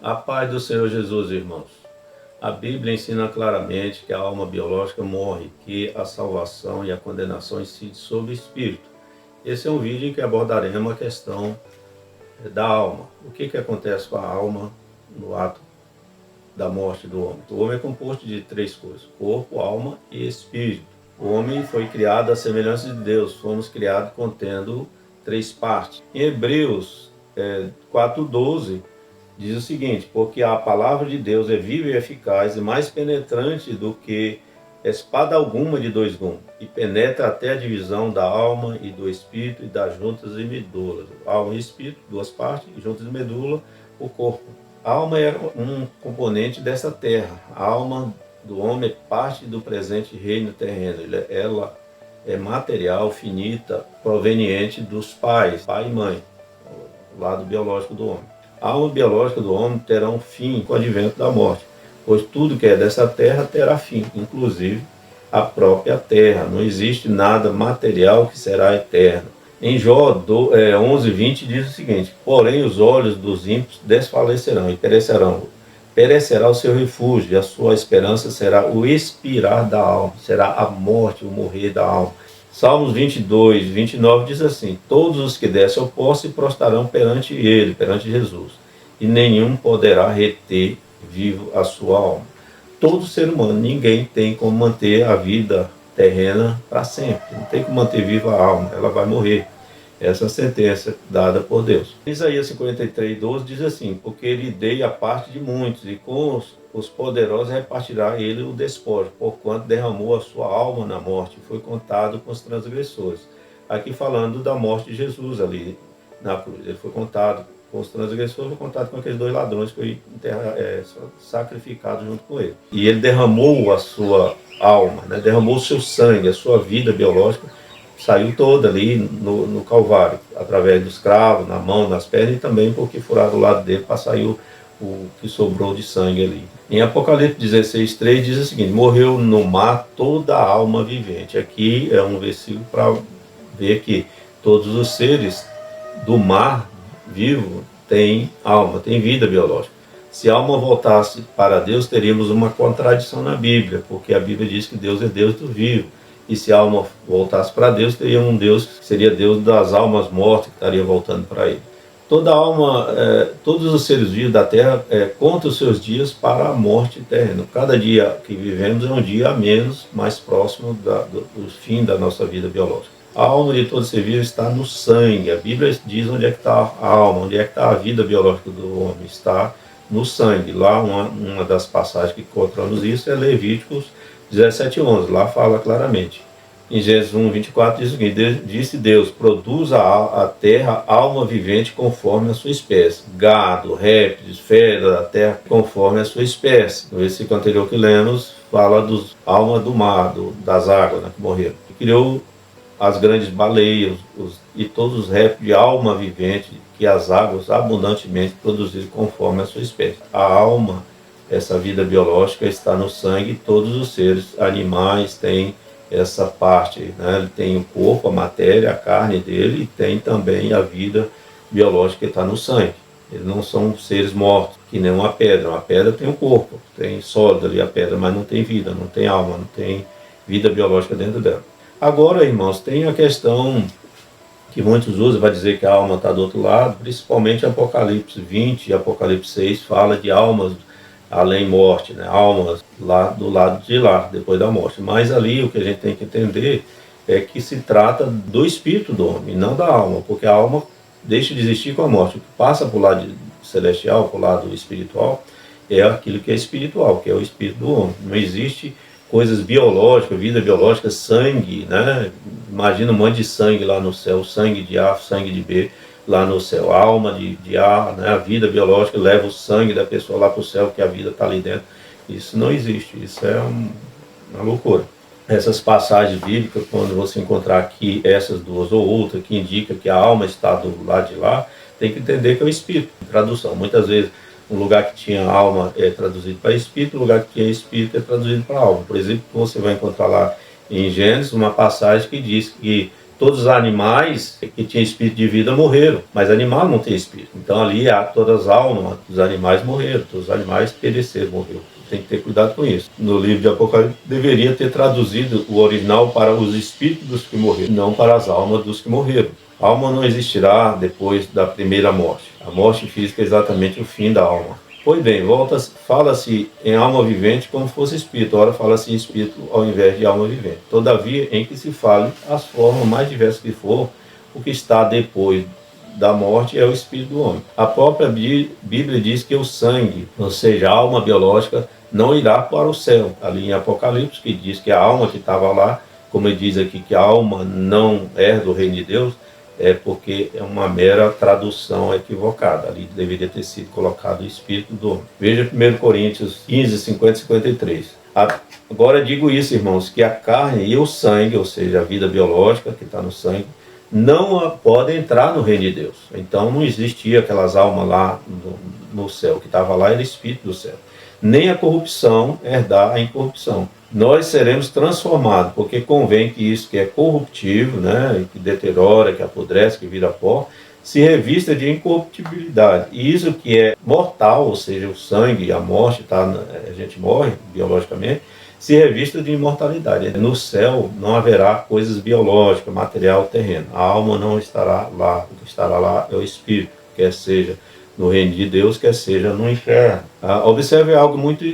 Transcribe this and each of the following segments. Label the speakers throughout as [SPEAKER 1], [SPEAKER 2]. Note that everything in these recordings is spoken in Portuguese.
[SPEAKER 1] A paz do Senhor Jesus, irmãos. A Bíblia ensina claramente que a alma biológica morre, que a salvação e a condenação incidem sobre o espírito. Esse é um vídeo em que abordaremos a questão da alma. O que acontece com a alma no ato da morte do homem? O homem é composto de três coisas: corpo, alma e espírito. O homem foi criado à semelhança de Deus. Fomos criados contendo três partes. Em Hebreus 4:12 diz o seguinte: porque a palavra de Deus é viva e eficaz e mais penetrante do que espada alguma de dois gumes, e penetra até a divisão da alma e do espírito e das juntas e medulas. Alma e espírito, duas partes, e juntas e medula, o corpo. A alma é um componente dessa terra. A alma do homem é parte do presente reino terreno. Ela é material, finita, proveniente dos pais, pai e mãe, o lado biológico do homem. A alma biológica do homem terá um fim com o advento da morte, pois tudo que é dessa terra terá fim, inclusive a própria terra. Não existe nada material que será eterno. Em Jó 11:20 diz o seguinte: porém os olhos dos ímpios desfalecerão e perecerão. Perecerá o seu refúgio, e a sua esperança será o expirar da alma, será a morte, o morrer da alma. Salmos 22:29 diz assim: todos os que descem ao pó se prostrarão perante ele, perante Jesus, e nenhum poderá reter vivo a sua alma. Todo ser humano, ninguém tem como manter a vida terrena para sempre. Não tem como manter viva a alma, ela vai morrer. Essa é a sentença dada por Deus. Isaías 53:12 diz assim: porque lhe dei a parte de muitos, e com os poderosos repartirá ele o despojo, porquanto derramou a sua alma na morte, e foi contado com os transgressores. Aqui falando da morte de Jesus ali na cruz. Ele foi contado com os transgressores, foi contado com aqueles dois ladrões que foi sacrificado junto com ele. E ele derramou a sua alma, né? Derramou o seu sangue, a sua vida biológica, saiu toda ali no Calvário, através dos cravos, na mão, nas pernas, e também porque furaram o lado dele para sair o que sobrou de sangue ali. Em Apocalipse 16:3 diz o seguinte: morreu no mar toda a alma vivente. Aqui é um versículo para ver que todos os seres do mar vivo têm alma, têm vida biológica. Se a alma voltasse para Deus, teríamos uma contradição na Bíblia, porque a Bíblia diz que Deus é Deus do vivo. E se a alma voltasse para Deus, teria um Deus que seria Deus das almas mortas, que estaria voltando para ele. Toda alma, todos os seres vivos da terra contam os seus dias para a morte terrena. Cada dia que vivemos é um dia a menos, mais próximo do fim da nossa vida biológica. A alma de todo ser vivo está no sangue. A Bíblia diz onde é que está a alma, onde é que está a vida biológica do homem. Está no sangue. Lá uma das passagens que encontramos isso é Levíticos 17:11, lá fala claramente. Em Gênesis 1:24 diz o seguinte: disse Deus: produza a terra alma vivente conforme a sua espécie, gado, répteis, fera da terra conforme a sua espécie. No versículo anterior que lemos, fala dos almas do mar, das águas, né, que morreram. E criou as grandes baleias e todos os répteis de alma vivente que as águas abundantemente produziram conforme a sua espécie. A alma, essa vida biológica, está no sangue. Todos os seres animais têm essa parte, né? Ele tem o corpo, a matéria, a carne dele, e tem também a vida biológica que está no sangue. Eles não são seres mortos, que nem uma pedra. Uma pedra tem um corpo, tem sólido ali a pedra, mas não tem vida, não tem alma, não tem vida biológica dentro dela. Agora, irmãos, tem a questão que muitos usam, vai dizer que a alma está do outro lado, principalmente Apocalipse 20 e Apocalipse 6 fala de almas além morte, né? Almas lá do lado de lá, depois da morte. Mas ali o que a gente tem que entender é que se trata do espírito do homem, não da alma, porque a alma deixa de existir com a morte. O que passa para o lado celestial, para o lado espiritual, é aquilo que é espiritual, que é o espírito do homem. Não existe coisas biológicas, vida biológica, sangue, né? Imagina um monte de sangue lá no céu, sangue de A, sangue de B, lá no céu, a alma de A, né? A vida biológica leva o sangue da pessoa lá para o céu, que a vida está ali dentro. Isso não existe, isso é uma loucura. Essas passagens bíblicas, quando você encontrar aqui essas duas ou outra que indica que a alma está do lado de lá, tem que entender que é o espírito. Tradução, muitas vezes um lugar que tinha alma é traduzido para espírito, o lugar que tinha espírito é traduzido para alma. Por exemplo, você vai encontrar lá em Gênesis uma passagem que diz que todos os animais que tinham espírito de vida morreram, mas animal não tem espírito. Então ali todas as almas dos animais morreram, todos os animais pereceram, morreram. Tem que ter cuidado com isso. No livro de Apocalipse deveria ter traduzido o original para os espíritos dos que morreram, não para as almas dos que morreram. A alma não existirá depois da primeira morte. A morte física é exatamente o fim da alma. Pois bem, fala-se em alma vivente como fosse espírito, ora fala-se em espírito ao invés de alma vivente. Todavia, em que se fale as formas mais diversas que for, o que está depois da morte é o espírito do homem. A própria Bíblia diz que o sangue, ou seja, a alma biológica, não irá para o céu. Ali em Apocalipse, que diz que a alma que estava lá, como ele diz aqui que a alma não herda o reino de Deus, é porque é uma mera tradução equivocada. Ali deveria ter sido colocado o espírito do homem. Veja 1 Coríntios 15, 50 e 53. Agora digo isso, irmãos, que a carne e o sangue, ou seja, a vida biológica que está no sangue, não podem entrar no reino de Deus. Então não existia aquelas almas lá no céu. O que estava lá era o espírito do céu. Nem a corrupção herdar a incorrupção. Nós seremos transformados, porque convém que isso que é corruptível, né, que deteriora, que apodrece, que vira pó, se revista de incorruptibilidade. E isso que é mortal, ou seja, o sangue, a morte, a gente morre biologicamente, se revista de imortalidade. No céu não haverá coisas biológicas, material, terreno. A alma não estará lá. O que estará lá é o espírito, quer seja no reino de Deus, quer seja no inferno. Observe algo muito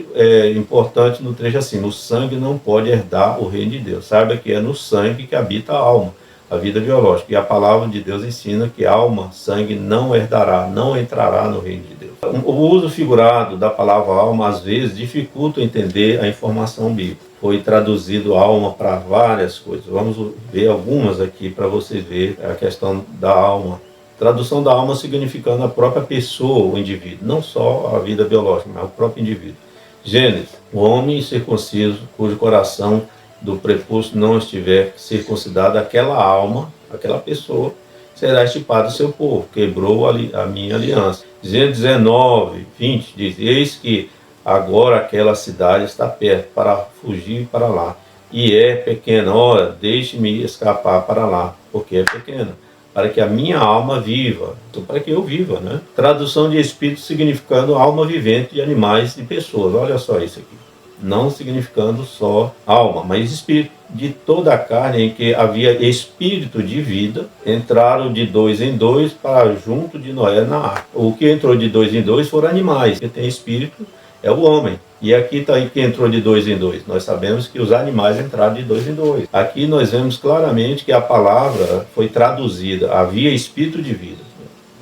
[SPEAKER 1] importante no trecho assim: o sangue não pode herdar o reino de Deus. Saiba que é no sangue que habita a alma, a vida biológica. E a palavra de Deus ensina que alma, sangue não herdará, não entrará no reino de Deus. O uso figurado da palavra alma, às vezes, dificulta entender a informação bíblica. Foi traduzido alma para várias coisas. Vamos ver algumas aqui para você ver a questão da alma. Tradução da alma significando a própria pessoa, o indivíduo, não só a vida biológica, mas o próprio indivíduo. Gênesis: o homem circunciso, cujo coração do prepúcio não estiver circuncidado, aquela alma, aquela pessoa, será estipada do seu povo, quebrou a minha aliança. Gênesis 19, 20 diz: eis que agora aquela cidade está perto, para fugir para lá, e é pequena, ora, deixe-me escapar para lá, porque é pequena, para que a minha alma viva, então, para que eu viva, né? Tradução de espírito significando alma vivente de animais e pessoas. Olha só isso aqui. Não significando só alma, mas espírito. De toda a carne em que havia espírito de vida, entraram de 2 em 2 para junto de Noé na arca. O que entrou de 2 em 2 foram animais, que tem espírito é o homem. E aqui está aí que entrou de 2 em 2. Nós sabemos que os animais entraram de 2 em 2. Aqui nós vemos claramente que a palavra foi traduzida. Havia espírito de vida.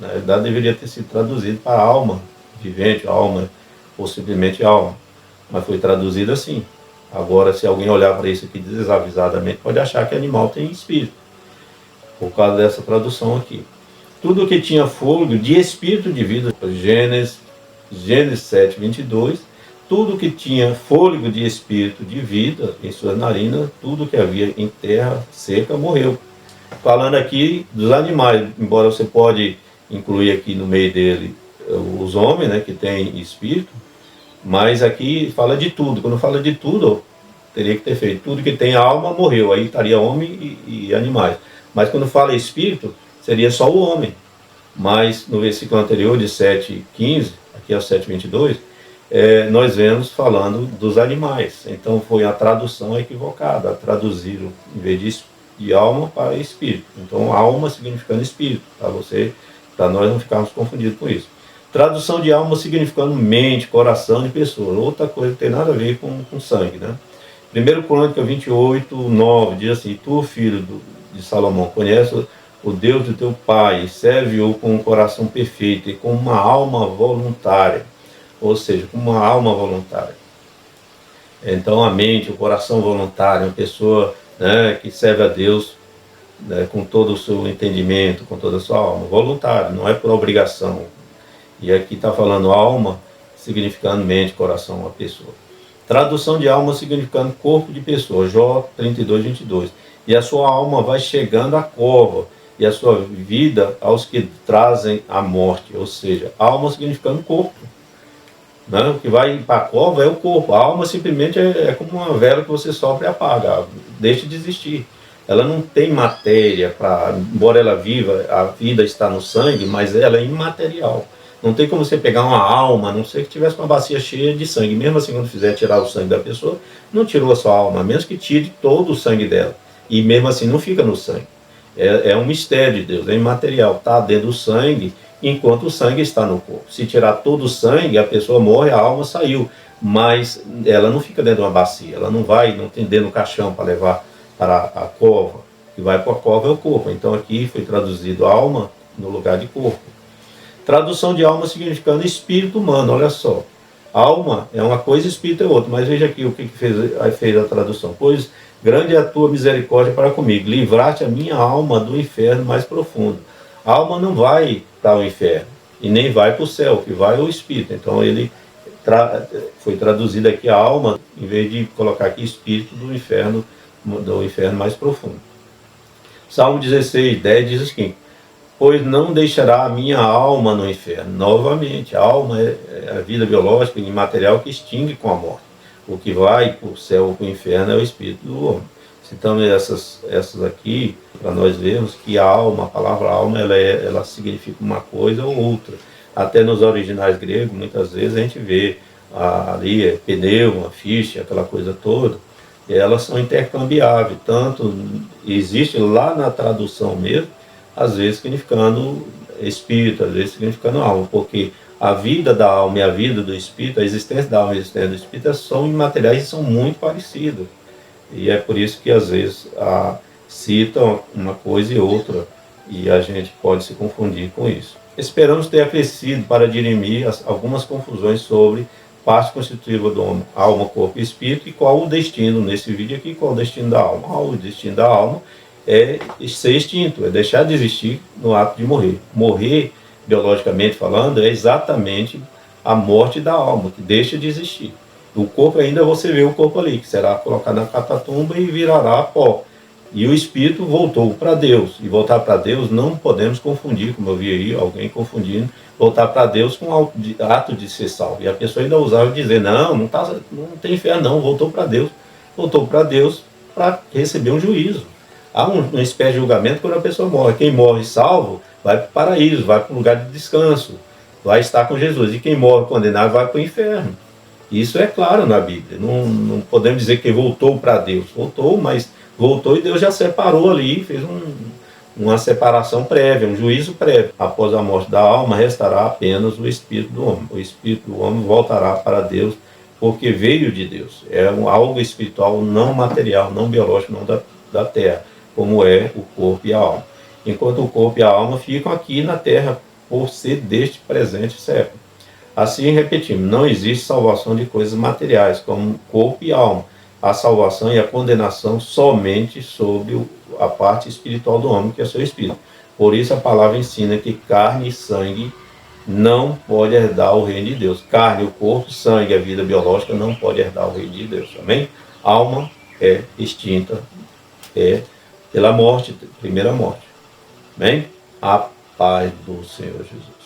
[SPEAKER 1] Na verdade, deveria ter sido traduzido para alma vivente, alma, ou simplesmente alma. Mas foi traduzido assim. Agora, se alguém olhar para isso aqui desavisadamente, pode achar que animal tem espírito, por causa dessa tradução aqui. Tudo que tinha fôlego de espírito de vida, Gênesis 7, 22, tudo que tinha fôlego de espírito de vida em suas narinas, tudo que havia em terra seca morreu. Falando aqui dos animais, embora você pode incluir aqui no meio dele os homens, né, que têm espírito, mas aqui fala de tudo. Quando fala de tudo, teria que ter feito tudo que tem alma morreu, aí estaria homem e animais. Mas quando fala espírito, seria só o homem. Mas no versículo anterior de 7:15, aqui é o 7:22, nós vemos falando dos animais. Então foi a tradução equivocada, traduziram em vez de alma para espírito. Então alma significando espírito, para nós não ficarmos confundidos com isso. Tradução de alma significando mente, coração de pessoa. Outra coisa que tem nada a ver com sangue, né? 1 Crônica 28, 9 diz assim: tu, filho de Salomão, conhece o Deus do teu pai, serve-o com um coração perfeito e com uma alma voluntária. Ou seja, com uma alma voluntária. Então a mente, o coração voluntário, uma pessoa, né, que serve a Deus, né, com todo o seu entendimento, com toda a sua alma. Voluntário, não é por obrigação. E aqui está falando alma, significando mente, coração, uma pessoa. Tradução de alma significando corpo de pessoa, Jó 32, 22. E a sua alma vai chegando à cova, e a sua vida aos que trazem a morte. Ou seja, alma significando corpo. Né? O que vai para a cova é o corpo. A alma simplesmente é como uma vela que você sopra e apaga, deixa de existir. ela não tem matéria para, embora ela viva, a vida está no sangue, mas ela é imaterial. Não tem como você pegar uma alma, a não ser que tivesse uma bacia cheia de sangue. Mesmo assim, quando fizer tirar o sangue da pessoa, não tirou a sua alma, mesmo que tire todo o sangue dela. E mesmo assim não fica no sangue. É um mistério de Deus, é imaterial, está dentro do sangue, enquanto o sangue está no corpo. Se tirar todo o sangue, a pessoa morre, a alma saiu, mas ela não fica dentro de uma bacia, ela não tem dentro do caixão para levar para a cova, que vai para a cova é o corpo. Então aqui foi traduzido alma no lugar de corpo. Tradução de alma significando espírito humano, olha só. Alma é uma coisa, espírito é outra, mas veja aqui o que fez a tradução. Pois grande é a tua misericórdia para comigo, livrar-te a minha alma do inferno mais profundo. A alma não vai para o inferno, e nem vai para o céu, que vai é o espírito. Então ele foi traduzido aqui a alma, em vez de colocar aqui espírito do inferno mais profundo. Salmo 16, 10 diz assim: pois não deixará a minha alma no inferno. Novamente, a alma é a vida biológica e imaterial que extingue com a morte. O que vai para o céu ou para o inferno é o espírito do homem. Citando essas aqui, para nós vermos que a alma, a palavra alma, ela significa uma coisa ou outra. Até nos originais gregos, muitas vezes a gente vê ali pneuma, ficha, aquela coisa toda, e elas são intercambiáveis. Tanto existe lá na tradução mesmo, às vezes significando espírito, às vezes significando alma, porque a vida da alma e a vida do espírito, a existência da alma e a existência do espírito são imateriais e são muito parecidas. E é por isso que às vezes citam uma coisa e outra, e a gente pode se confundir com isso. Esperamos ter acrescido para dirimir algumas confusões sobre parte constitutiva do homem, alma, corpo e espírito, e qual o destino, nesse vídeo aqui, qual o destino da alma. O destino da alma é ser extinto, é deixar de existir no ato de morrer. Morrer, biologicamente falando, é exatamente a morte da alma, que deixa de existir. O corpo ainda você vê o corpo ali, que será colocado na catatumba e virará pó. E o espírito voltou para Deus. E voltar para Deus não podemos confundir, como eu vi aí, alguém confundindo, voltar para Deus com o ato de ser salvo. E a pessoa ainda usava dizer, não tem inferno não, voltou para Deus. Voltou para Deus para receber um juízo. Há uma espécie de julgamento quando a pessoa morre. Quem morre salvo vai para o paraíso, vai para um lugar de descanso, vai estar com Jesus. E quem morre condenado vai para o inferno. Isso é claro na Bíblia. Não podemos dizer que voltou para Deus. Voltou, mas voltou e Deus já separou ali, fez uma separação prévia, um juízo prévio. Após a morte da alma, restará apenas o espírito do homem. O espírito do homem voltará para Deus, porque veio de Deus. É algo espiritual, não material, não biológico, não da terra, como é o corpo e a alma. Enquanto o corpo e a alma ficam aqui na terra, por ser deste presente século. Assim, repetimos, não existe salvação de coisas materiais, como corpo e alma. A salvação e a condenação somente sobre a parte espiritual do homem, que é seu espírito. Por isso a palavra ensina que carne e sangue não pode herdar o reino de Deus. Carne, o corpo, sangue, a vida biológica não pode herdar o reino de Deus. Amém? Alma é extinta, pela morte, primeira morte. Amém? A paz do Senhor Jesus.